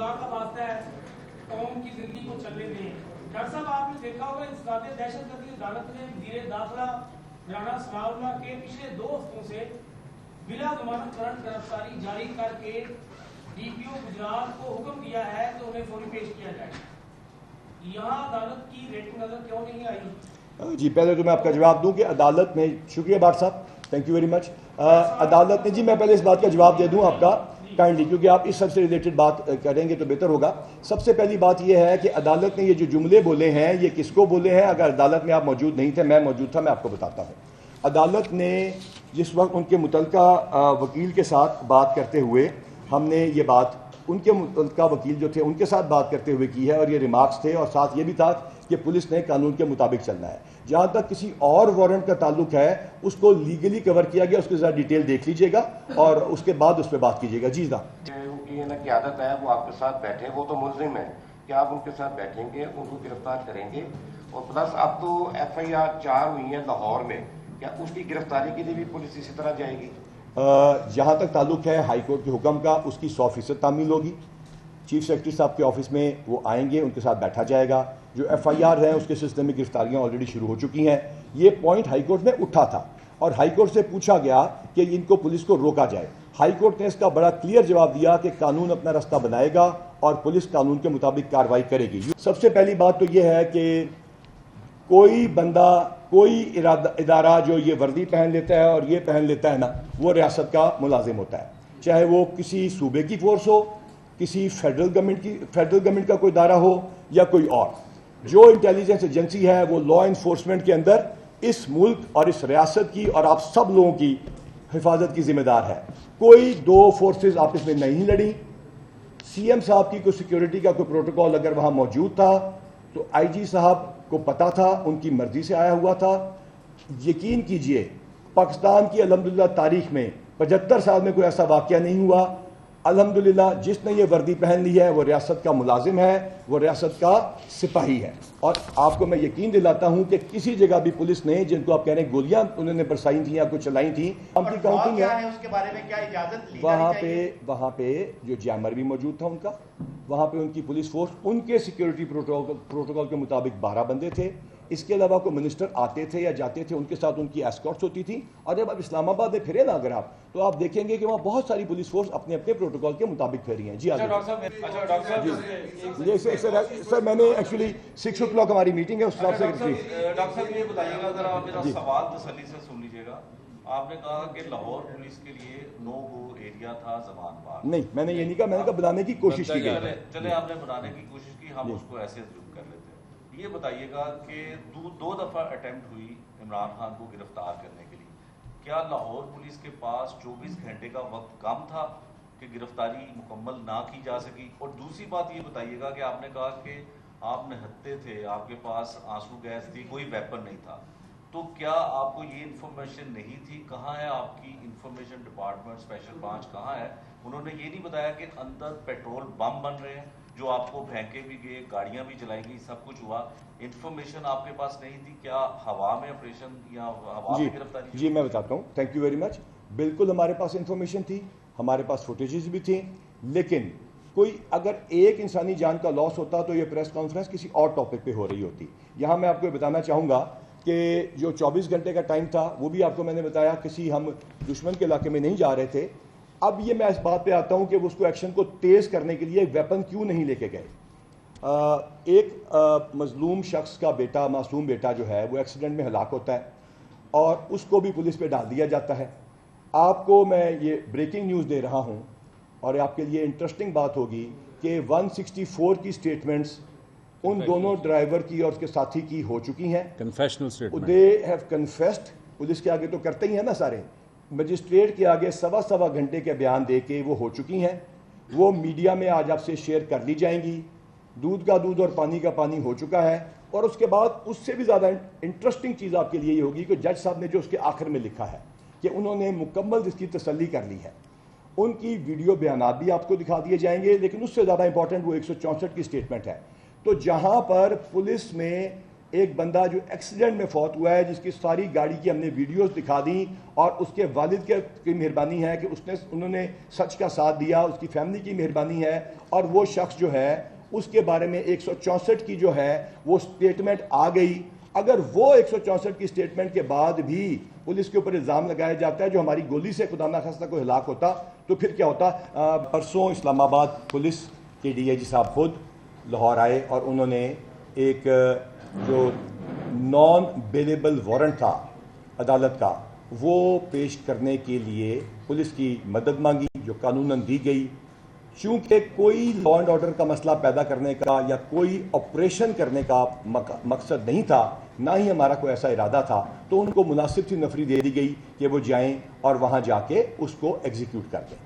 खुदा का वास्ता है, कौम की जिंदगी को चलने दें। डॉक्टर साहब, आपने देखा होगा इंसदाद दहशतगर्दी अदालत ने वजीर दाखिला राणा सनाउल्लाह के पिछले 2 हफ्तों से बिला जमानत करंट गिरफ्तारी जारी करके डीपीओ गुजरात को हुक्म दिया है कि उन्हें फौरी पेश किया जाए। यहाँ अदालत की रेटिंग नजर क्यों नहीं आई? जी, पहले तो मैं आपका जवाब दूं कि अदालत ने, शुक्रिया भाट साहब, थैंक यू वेरी मच। अदालत ने, जी मैं पहले इस बात का जवाब दे दूं आपका काइंडली, क्योंकि आप इस सबसे रिलेटेड बात करेंगे तो बेहतर होगा। सबसे पहली बात यह है कि अदालत ने ये जो जुमले बोले हैं ये किसको बोले हैं? अगर अदालत में आप मौजूद नहीं थे, मैं मौजूद था, मैं आपको बताता हूँ। अदालत ने जिस वक्त उनके मुतलका वकील के साथ बात करते हुए, हमने ये बात उनके मुतलका वकील जो थे उनके साथ बात करते हुए की है, और ये रिमार्क्स थे, और साथ ये भी था कि पुलिस ने कानून के मुताबिक चलना है। जहां तक किसी और वारंट का ताल्लुक है उसको लीगली कवर किया गया, उसके साथ डिटेल देख लीजिएगा और उसके बाद उस पर बात कीजिएगा। जी उनकी ना की आदत है, वो आपके साथ बैठे, वो तो मुलजिम है कि आप उनके साथ बैठेंगे, उनको गिरफ्तार करेंगे, और प्लस अब तो FIR 4 हुई है लाहौर में, क्या उसकी गिरफ्तारी के लिए भी पुलिस इसी तरह जाएगी? जहां तक ताल्लुक है हाई कोर्ट के हुक्म का, उसकी 100% तामील होगी। चीफ सेक्रेटरी साहब के ऑफिस में वो आएंगे, उनके साथ बैठा जाएगा। जो FIR है उसके सिलसिले में गिरफ्तारियां ऑलरेडी शुरू हो चुकी हैं। ये पॉइंट हाई कोर्ट में उठा था और हाई कोर्ट से पूछा गया कि इनको पुलिस को रोका जाए। हाई कोर्ट ने इसका बड़ा क्लियर जवाब दिया कि कानून अपना रास्ता बनाएगा और पुलिस कानून के मुताबिक कार्रवाई करेगी। सबसे पहली बात तो यह है कि कोई बंदा, कोई इदारा जो ये वर्दी पहन लेता है और ये पहन लेता है ना, वो रियासत का मुलाजिम होता है। चाहे वो किसी सूबे की फोर्स हो, किसी फेडरल गवर्नमेंट का कोई इदारा हो या कोई और। जो इंटेलिजेंस एजेंसी है वो लॉ इन्फोर्समेंट के अंदर इस मुल्क और इस रियासत की और आप सब लोगों की हिफाजत की जिम्मेदार है। कोई 2 फोर्सेज आपस में नहीं लड़ी। CM साहब की कोई सिक्योरिटी का कोई प्रोटोकॉल अगर वहां मौजूद था तो IG साहब को पता था, उनकी मर्जी से आया हुआ था। यकीन कीजिए पाकिस्तान की अल्हम्दुलिल्लाह तारीख में 75 साल में कोई ऐसा वाकया नहीं हुआ। अल्हम्दुलिल्लाह जिसने ये वर्दी पहन ली है वो रियासत का मुलाजिम है, वो रियासत का सिपाही है। और आपको मैं यकीन दिलाता हूं कि किसी जगह भी पुलिस ने, जिनको आप कह रहे हैं गोलियां उन्होंने बरसाई थी या कुछ चलाई थी, उनकी काउंटिंग है, उसके बारे में क्या इजाजत ली वहां पे जो जैमर भी मौजूद था उनका, वहां पे उनकी पुलिस फोर्स, उनके सिक्योरिटी प्रोटोकॉल के मुताबिक 12 बंदे थे। इसके अलावा कोई मिनिस्टर आते थे या जाते थे, उनके साथ उनकी एस्कॉर्ट्स होती थी। और जब आप इस्लामाबाद में फिरे ना अगर आप, तो आप देखेंगे कि वहाँ बहुत सारी पुलिस फोर्स अपने अपने प्रोटोकॉल के मुताबिक फिरी हैं। जी सर, मैंने एक्चुअली 6 o'clock हमारी मीटिंग है, उस हिसाब से। डॉक्टर साहब ये बताइएगा, अगर आप मेरा सवाल तसल्ली से सुन लीजिएगा। आपने कहा कि लाहौर पुलिस के लिए नो गो एरिया था ज़मान पार। नहीं, मैंने ये नहीं कहा, मैंने कहा बनाने की कोशिश की गई। चले आपने बनाने की कोशिश की, हम उसको ऐसे जरूर कर लेते हैं। ये बताइएगा कि 2 दफा अटेम्प्ट हुई इमरान खान को गिरफ्तार करने के लिए, क्या लाहौर पुलिस के पास 24 घंटे का वक्त कम था कि गिरफ्तारी मुकम्मल ना की जा सकी? और दूसरी बात ये बताइएगा कि आपने कहा कि आप निहत्ते थे, आपके पास आंसू गैस थी, कोई वेपन नहीं था, तो क्या आपको ये इन्फॉर्मेशन नहीं थी? कहाँ है आपकी इंफॉर्मेशन डिपार्टमेंट, स्पेशल ब्रांच कहाँ है? उन्होंने ये नहीं बताया कि अंदर पेट्रोल बम बन रहे हैं जो आपको फेंके भी गए, गाड़ियां भी जलाई गई, सब कुछ हुआ, इंफॉर्मेशन आपके पास नहीं थी? क्या हवा में ऑपरेशन या हवा में गिरफ्तारी? जी मैं बताता हूँ, थैंक यू वेरी मच। बिल्कुल हमारे पास इंफॉर्मेशन थी, हमारे पास फुटेजेस भी थी, लेकिन कोई अगर एक इंसानी जान का लॉस होता तो ये प्रेस कॉन्फ्रेंस किसी और टॉपिक पे हो रही होती। यहाँ मैं आपको बताना चाहूँगा कि जो 24 घंटे का टाइम था वो भी आपको मैंने बताया, किसी हम दुश्मन के इलाके में नहीं जा रहे थे। अब ये मैं इस बात पे आता हूँ कि उसको एक्शन को तेज करने के लिए वेपन क्यों नहीं लेके गए। एक मजलूम शख्स का बेटा, मासूम बेटा जो है वो एक्सीडेंट में हलाक होता है और उसको भी पुलिस पे डाल दिया जाता है। आपको मैं ये ब्रेकिंग न्यूज़ दे रहा हूँ और आपके लिए इंटरेस्टिंग बात होगी कि 164 की स्टेटमेंट्स उन दोनों ड्राइवर की और उसके साथी की हो चुकी हैं। Confessional statement, they have confessed. Police के आगे तो करते ही है ना सारे, मजिस्ट्रेट के आगे सवा घंटे के बयान दे के वो हो चुकी हैं। वो मीडिया में आज आपसे शेयर कर ली जाएंगी। दूध का दूध और पानी का पानी हो चुका है। और उसके बाद उससे भी ज़्यादा इंटरेस्टिंग चीज़ आपके लिए ये होगी कि जज साहब ने जो उसके आखिर में लिखा है कि उन्होंने मुकम्मल इसकी तसल्ली कर ली है। उनकी वीडियो बयानात भी आपको दिखा दिए जाएंगे, लेकिन उससे ज़्यादा इंपॉर्टेंट वो 164 की स्टेटमेंट है। तो जहाँ पर पुलिस में ایک بندہ جو ایکسیڈنٹ میں فوت ہوا ہے، جس کی ساری گاڑی کی ہم نے ویڈیوز دکھا دیں، اور اس کے والد کی مہربانی ہے کہ انہوں نے سچ کا ساتھ دیا، اس کی فیملی کی مہربانی ہے، اور وہ شخص جو ہے اس کے بارے میں 164 کی جو ہے وہ سٹیٹمنٹ آ گئی. اگر وہ 164 کی سٹیٹمنٹ کے بعد بھی پولیس کے اوپر الزام لگایا جاتا ہے جو ہماری گولی سے خدا نخواستہ کوئی ہلاک ہوتا، تو پھر کیا ہوتا؟ پرسوں اسلام آباد پولیس کے ڈی آئی جی صاحب خود لاہور آئے اور انہوں نے ایک جو نان بیلیبل وارنٹ تھا عدالت کا وہ پیش کرنے کے لیے پولیس کی مدد مانگی، جو قانوناً دی گئی. چونکہ کوئی لا اینڈ آرڈر کا مسئلہ پیدا کرنے کا یا کوئی آپریشن کرنے کا مقصد نہیں تھا، نہ ہی ہمارا کوئی ایسا ارادہ تھا، تو ان کو مناسب سی نفری دے دی گئی کہ وہ جائیں اور وہاں جا کے اس کو ایگزیکیوٹ کر دیں.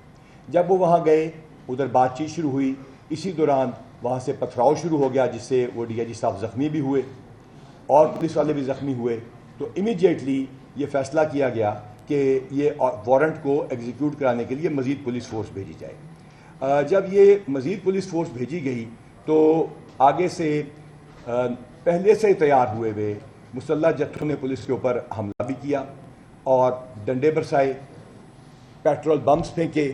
جب وہ وہاں گئے، ادھر بات چیت شروع ہوئی، اسی دوران وہاں سے پتھراؤ شروع ہو گیا، جس سے وہ ڈی آئی جی صاحب زخمی بھی ہوئے اور پولیس والے بھی زخمی ہوئے. تو امیڈیٹلی یہ فیصلہ کیا گیا کہ یہ وارنٹ کو ایگزیکیوٹ کرانے کے لیے مزید پولیس فورس بھیجی جائے. جب یہ مزید پولیس فورس بھیجی گئی تو آگے سے پہلے سے تیار ہوئے مسلح جتھوں نے پولیس کے اوپر حملہ بھی کیا اور ڈنڈے برسائے، پیٹرول بمز پھینکے،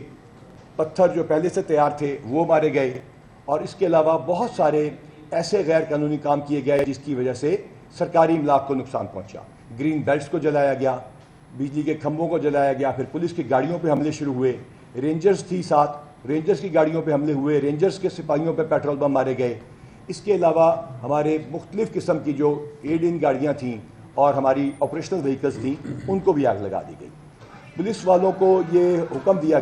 پتھر جو پہلے سے تیار تھے وہ مارے گئے، اور اس کے علاوہ بہت سارے ایسے غیر قانونی کام کیے گئے جس کی وجہ سے سرکاری املاک کو نقصان پہنچا. گرین بیلٹس کو جلایا گیا، بجلی کے کھمبوں کو جلایا گیا، پھر پولیس کی گاڑیوں پہ حملے شروع ہوئے. رینجرز تھی ساتھ، رینجرز کی گاڑیوں پہ حملے ہوئے، رینجرز کے سپاہیوں پہ پیٹرول بم مارے گئے. اس کے علاوہ ہمارے مختلف قسم کی جو ایڈ ان گاڑیاں تھیں اور ہماری آپریشنل وہیکلز تھیں ان کو بھی آگ لگا دی گئی. پولیس والوں کو یہ حکم دیا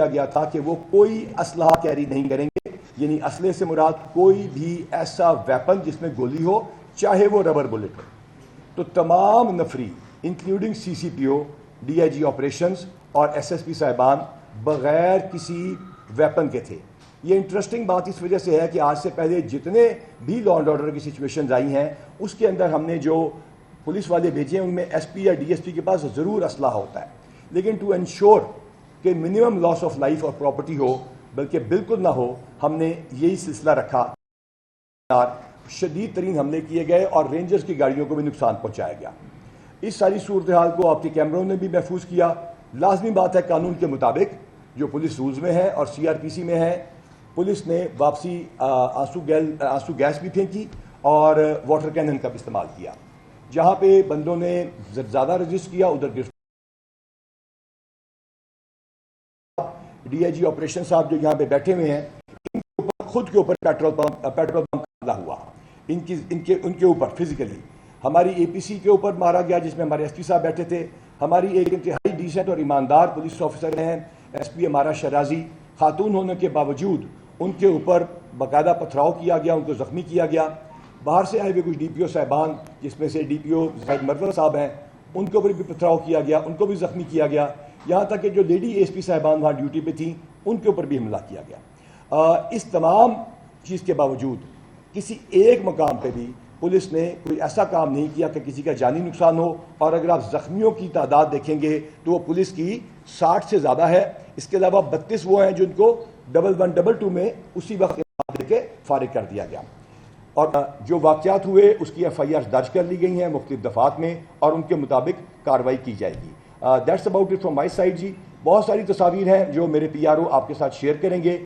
گیا تھا کہ وہ کوئی اسلحہ کیری نہیں کریں گے، یعنی اسلحے سے مراد کوئی بھی ایسا ویپن جس میں گولی ہو، چاہے وہ ربر بلٹ ہو. تو تمام نفری including C C P O, D I G operations اور ایس ایس پی صاحبان بغیر کسی ویپن کے تھے. یہ انٹرسٹنگ بات اس وجہ سے ہے کہ آج سے پہلے جتنے بھی لا اینڈ آرڈر کی سچویشنز آئی ہیں اس کے اندر ہم نے جو پولیس والے بھیجے ہیں ان میں ایس پی یا ڈی ایس پی کے پاس ضرور اسلحہ ہوتا ہے، لیکن ٹو انشور کہ منیمم لاس آف لائف اور پراپرٹی ہو، بلکہ بالکل نہ ہو، ہم نے یہی سلسلہ رکھا. شدید ترین حملے کیے گئے اور رینجرز کی گاڑیوں کو بھی نقصان پہنچایا گیا. اس ساری صورتحال کو آپ کے کیمروں نے بھی محفوظ کیا. لازمی بات ہے قانون کے مطابق جو پولیس رولز میں ہے اور سی آر پی سی میں ہے، پولیس نے واپسی آنسو گیس بھی پھینکی اور واٹر کینن کا بھی استعمال کیا. جہاں پہ بندوں نے زیادہ رجسٹ کیا ادھر گرفتار. ڈی آئی جی آپریشن صاحب جو یہاں پہ بیٹھے ہوئے ہیں، ان کے اوپر خود کے اوپر پیٹرول بم حملہ ہوا، ان کے اوپر فزیکلی. ہماری اے پی سی کے اوپر مارا گیا جس میں ہمارے ایس پی صاحب بیٹھے تھے. ہماری ایک انتہائی ڈیسنٹ اور ایماندار پولیس آفیسر ہیں ایس پی ہمارا شرازی، خاتون ہونے کے باوجود ان کے اوپر باقاعدہ پتھراؤ کیا گیا، ان کو زخمی کیا گیا. باہر سے آئے ہوئے کچھ ڈی پی او صاحبان جس میں سے ڈی پی او زید مرور صاحب ہیں، ان کے اوپر بھی پتھراؤ کیا گیا، ان کو بھی زخمی کیا گیا. یہاں تک کہ جو لیڈی ایس پی صاحبان وہاں ڈیوٹی پہ تھیں ان کے اوپر بھی حملہ کیا گیا. اس تمام چیز کے باوجود کسی ایک مقام پہ بھی پولیس نے کوئی ایسا کام نہیں کیا کہ کسی کا جانی نقصان ہو. اور اگر آپ زخمیوں کی تعداد دیکھیں گے تو وہ پولیس کی 60 سے زیادہ ہے. اس کے علاوہ 32 وہ ہیں جن کو 1122 میں اسی وقت دے کے فارغ کر دیا گیا. اور جو واقعات ہوئے اس کی ایف آئی آر درج کر لی گئی ہیں مختلف دفعات میں اور ان کے مطابق کارروائی کی جائے گی. That's about it from my side جی. بہت ساری تصاویر ہیں جو میرے پی آر او آپ کے ساتھ شیئر کریں گے.